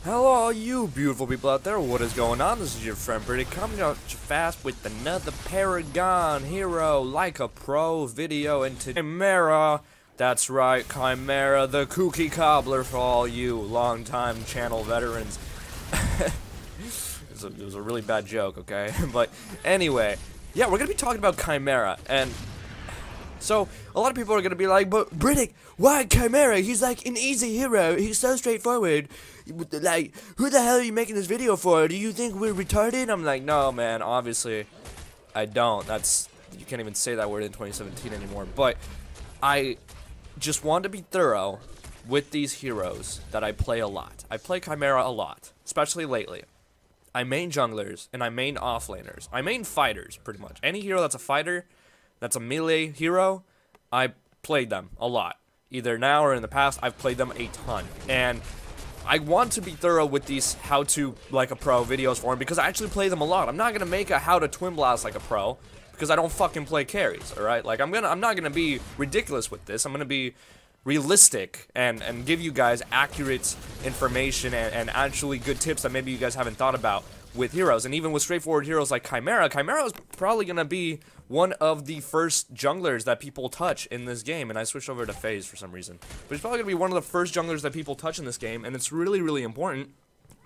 Hello, all you beautiful people out there. What is going on? This is your friend Pretty coming out fast with another Paragon hero like a pro video into Khaimera. That's right, Khaimera, the kooky cobbler for all you long-time channel veterans. It was a really bad joke, okay? But anyway, yeah, we're gonna be talking about Khaimera, and so a lot of people are gonna be like, but Briddick, why Khaimera? He's like an easy hero. He's so straightforward. Like, who the hell are you making this video for? Do you think we're retarded? I'm like, no, man. Obviously, I don't. You can't even say that word in 2017 anymore. But I just want to be thorough with these heroes that I play a lot. I play Khaimera a lot, especially lately. I main junglers and I main offlaners. I main fighters, pretty much. Any hero that's a fighter, that's a melee hero, I played them a lot. Either now or in the past, I've played them a ton. And I want to be thorough with these how-to like a pro videos for them because I actually play them a lot. I'm not gonna make a how to twin blast like a pro because I don't fucking play carries, alright? Like I'm not gonna be ridiculous with this. I'm gonna be realistic and give you guys accurate information and actually good tips that maybe you guys haven't thought about with heroes. And even with straightforward heroes like Khaimera, Khaimera is probably gonna be one of the first junglers that people touch in this game, and I switched over to phase for some reason. But he's probably gonna be one of the first junglers that people touch in this game, and it's really, really important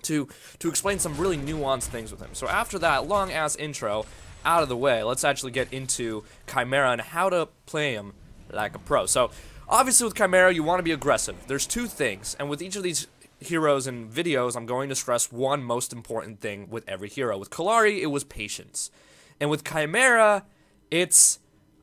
to explain some really nuanced things with him. So after that long-ass intro out of the way, let's actually get into Khaimera and how to play him like a pro. So obviously with Khaimera, you want to be aggressive. There's two things, and with each of these heroes and videos, I'm going to stress one most important thing with every hero. With Kallari, it was patience. And with Khaimera, it's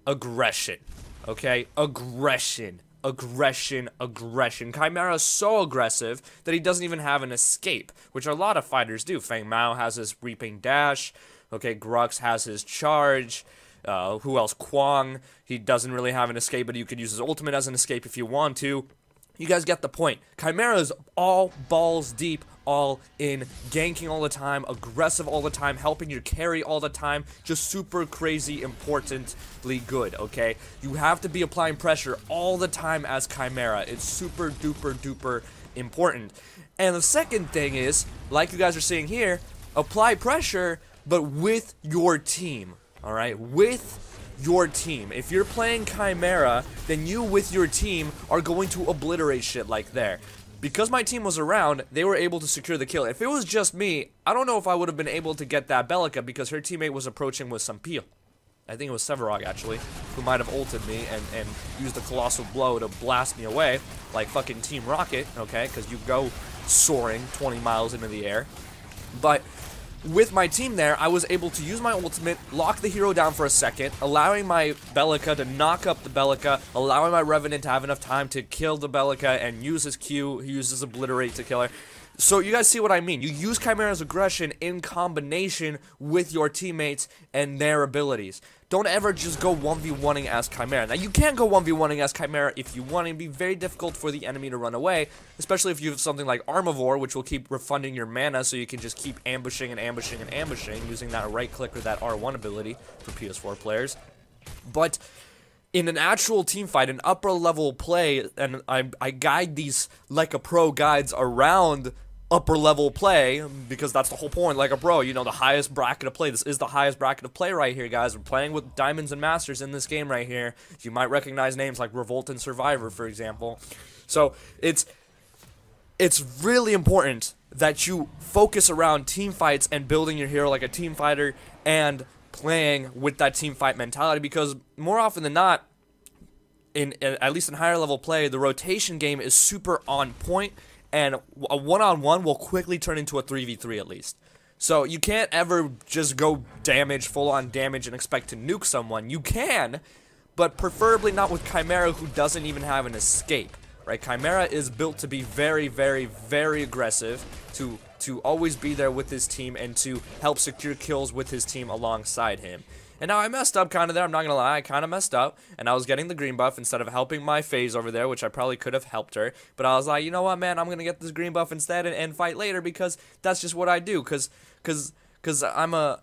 aggression, okay? Aggression, aggression, aggression. Khaimera is so aggressive that he doesn't even have an escape, which a lot of fighters do. Feng Mao has his Reaping Dash, okay? Grux has his Charge. Who else? Kwang, he doesn't really have an escape, but you could use his ultimate as an escape if you want to. You guys get the point. Khaimera is all balls deep, all in, ganking all the time, aggressive all the time, helping your carry all the time, just super crazy importantly good, okay? You have to be applying pressure all the time as Khaimera. It's super duper duper important. And the second thing is, like you guys are seeing here, apply pressure, but with your team, alright? With your team. If you're playing Khaimera, then you with your team are going to obliterate shit like there. Because my team was around, they were able to secure the kill. If it was just me, I don't know if I would have been able to get that Bellica because her teammate was approaching with some peel. I think it was Sevarog actually, who might have ulted me and used a colossal blow to blast me away, like fucking Team Rocket, okay, because you go soaring 20 miles into the air. But with my team there, I was able to use my ultimate, lock the hero down for a second, allowing my Bellica to knock up the Bellica, allowing my Revenant to have enough time to kill the Bellica and use his Q, he uses Obliterate to kill her. So you guys see what I mean. You use Khaimera's aggression in combination with your teammates and their abilities. Don't ever just go 1v1ing as Khaimera. Now you can go 1v1ing as Khaimera if you want. It'd be very difficult for the enemy to run away, especially if you have something like Armivore, which will keep refunding your mana so you can just keep ambushing and ambushing and ambushing using that right click or that R1 ability for PS4 players. But in an actual team fight, an upper level play, and I guide these like a pro guides around upper level play, because that's the whole point, like a pro, you know, the highest bracket of play. This is the highest bracket of play right here, guys. We're playing with Diamonds and Masters in this game right here. You might recognize names like Revolt and Survivor, for example. So, it's really important that you focus around team fights and building your hero like a team fighter and playing with that team fight mentality, because more often than not, at least in higher level play, the rotation game is super on point, and a one-on-one will quickly turn into a 3v3 at least. So you can't ever just go damage, full-on damage, and expect to nuke someone. You can, but preferably not with Khaimera, who doesn't even have an escape. Right? Khaimera is built to be very, very, very aggressive, to always be there with his team, and to help secure kills with his team alongside him. And now I messed up kind of there, I'm not gonna lie, I kind of messed up, and I was getting the green buff instead of helping my phase over there, which I probably could have helped her, but I was like, you know what, man, I'm gonna get this green buff instead and fight later, because that's just what I do, cause I'm a,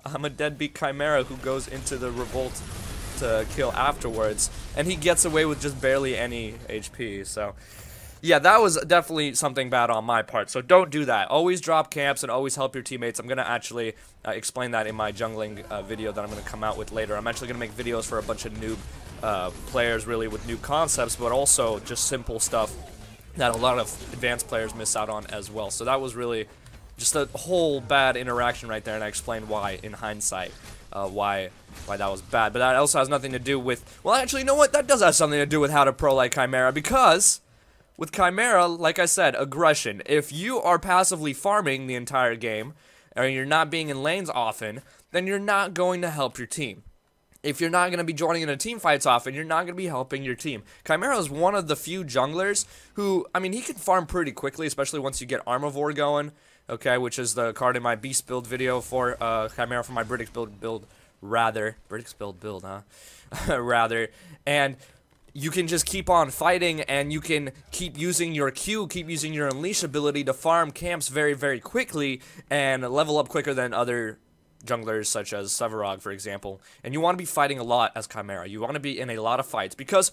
I'm a deadbeat Khaimera who goes into the Revolt to kill afterwards, and he gets away with just barely any HP, so Yeah, that was definitely something bad on my part, so don't do that. Always drop camps and always help your teammates. I'm going to actually explain that in my jungling video that I'm going to come out with later. I'm actually going to make videos for a bunch of noob players, really, with new concepts, but also just simple stuff that a lot of advanced players miss out on as well. So that was really just a whole bad interaction right there, and I explained why in hindsight, why that was bad. But that also has nothing to do with, well, actually, you know what? That does have something to do with how to pro like Khaimera, because with Khaimera, like I said, aggression. If you are passively farming the entire game, or you're not being in lanes often, then you're not going to help your team. If you're not going to be joining into team fights often, you're not going to be helping your team. Khaimera is one of the few junglers who, I mean, he can farm pretty quickly, especially once you get Armivore going, okay, which is the card in my Beast build video for Khaimera, for my British build, rather. British build, huh? Rather. And you can just keep on fighting, and you can keep using your Q, keep using your Unleash ability to farm camps very, very quickly and level up quicker than other junglers such as Sevarog, for example. And you want to be fighting a lot as Khaimera. You want to be in a lot of fights because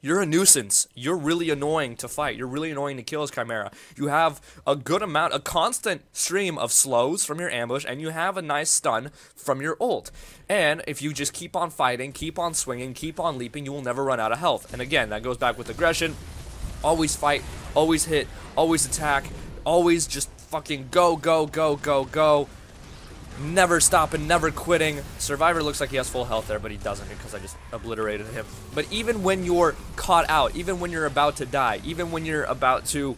you're a nuisance. You're really annoying to fight. You're really annoying to kill as Khaimera. You have a good amount, a constant stream of slows from your ambush, and you have a nice stun from your ult. And if you just keep on fighting, keep on swinging, keep on leaping, you will never run out of health. And again, that goes back with aggression. Always fight, always hit, always attack, always just fucking go, go, go, go, go. Never stopping, never quitting. Survivor looks like he has full health there, but he doesn't because I just obliterated him. But even when you're caught out, even when you're about to die, even when you're about to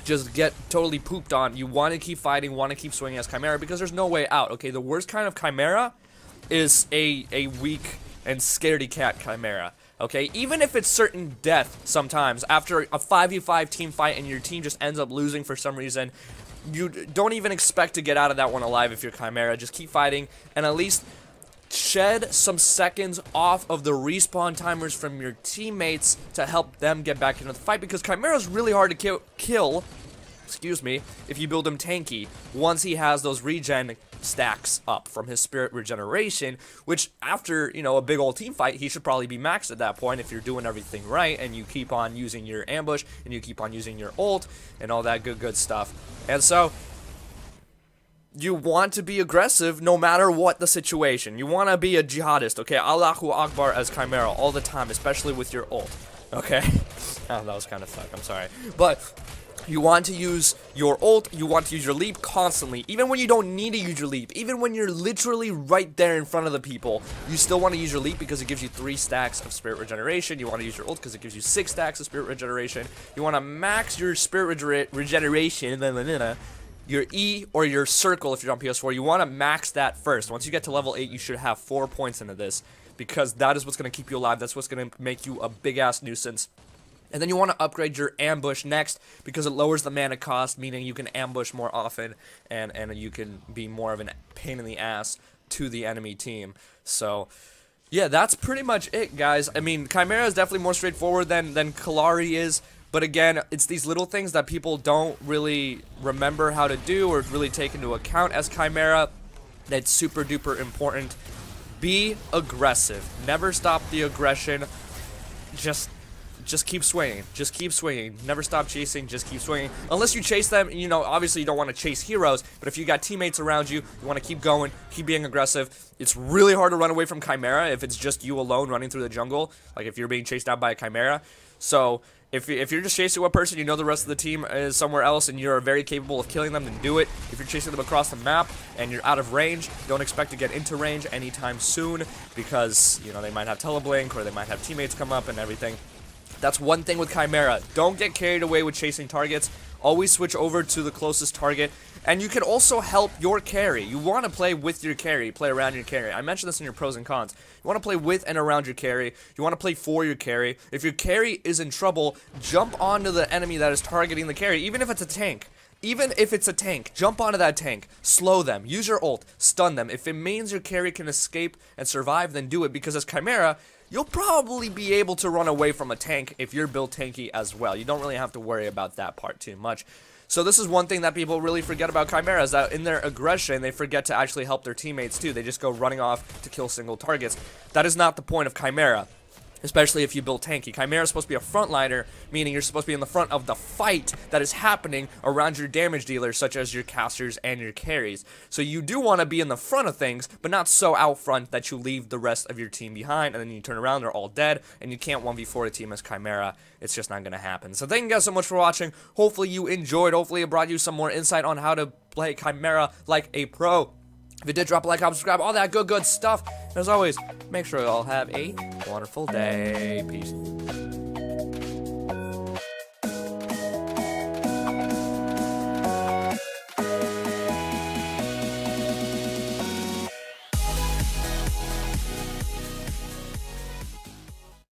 just get totally pooped on, you want to keep fighting, want to keep swinging as Khaimera because there's no way out. Okay, the worst kind of Khaimera is a weak and scaredy cat Khaimera. Okay, even if it's certain death sometimes after a 5v5 team fight and your team just ends up losing for some reason, you don't even expect to get out of that one alive if you're Khaimera. Just keep fighting and at least shed some seconds off of the respawn timers from your teammates to help them get back into the fight, because Khaimera's really hard to kill, excuse me, if you build him tanky once he has those regen stacks up from his spirit regeneration, which after, you know, a big old team fight, he should probably be maxed at that point if you're doing everything right and you keep on using your ambush and you keep on using your ult and all that good stuff. And so you want to be aggressive no matter what the situation. You want to be a jihadist, okay? Allahu Akbar as Khaimera all the time, especially with your ult, okay? Oh, that was kind of fuck, I'm sorry. But you want to use your ult, you want to use your leap constantly, even when you don't need to use your leap, even when you're literally right there in front of the people, you still want to use your leap because it gives you 3 stacks of spirit regeneration. You want to use your ult because it gives you 6 stacks of spirit regeneration. You want to max your spirit regeneration, your E or your circle if you're on PS4, you want to max that first. Once you get to level 8, you should have 4 points into this, because that is what's going to keep you alive, that's what's going to make you a big-ass nuisance. And then you want to upgrade your ambush next, because it lowers the mana cost, meaning you can ambush more often, and you can be more of a pain in the ass to the enemy team. So yeah, that's pretty much it, guys. I mean, Khaimera is definitely more straightforward than Kalari is, but again, it's these little things that people don't really remember how to do or really take into account as Khaimera that's super duper important. Be aggressive. Never stop the aggression. Just keep swinging. Just keep swinging. Never stop chasing. Just keep swinging. Unless you chase them, you know, obviously you don't want to chase heroes, but if you got teammates around you, you want to keep going, keep being aggressive. It's really hard to run away from Khaimera if it's just you alone running through the jungle, like if you're being chased down by a Khaimera. So if you're just chasing one person, you know the rest of the team is somewhere else and you're very capable of killing them, then do it. If you're chasing them across the map and you're out of range, don't expect to get into range anytime soon, because, you know, they might have teleblink or they might have teammates come up and everything. That's one thing with Khaimera. Don't get carried away with chasing targets. Always switch over to the closest target. And you can also help your carry. You want to play with your carry, play around your carry. I mentioned this in your pros and cons. You want to play with and around your carry. You want to play for your carry. If your carry is in trouble, jump onto the enemy that is targeting the carry, even if it's a tank. Even if it's a tank, jump onto that tank, slow them, use your ult, stun them. If it means your carry can escape and survive, then do it, because as Khaimera, you'll probably be able to run away from a tank if you're built tanky as well. You don't really have to worry about that part too much. So this is one thing that people really forget about Khaimera, is that in their aggression, they forget to actually help their teammates too. They just go running off to kill single targets. That is not the point of Khaimera. especially if you build tanky. Khaimera is supposed to be a frontliner, meaning you're supposed to be in the front of the fight that is happening around your damage dealers, such as your casters and your carries. So you do want to be in the front of things, but not so out front that you leave the rest of your team behind, and then you turn around, they're all dead, and you can't 1v4 a team as Khaimera. It's just not going to happen. So thank you guys so much for watching. Hopefully you enjoyed. Hopefully it brought you some more insight on how to play Khaimera like a pro. If you did, drop a like, comment, subscribe, all that good stuff. And as always, make sure you all have a wonderful day. Peace.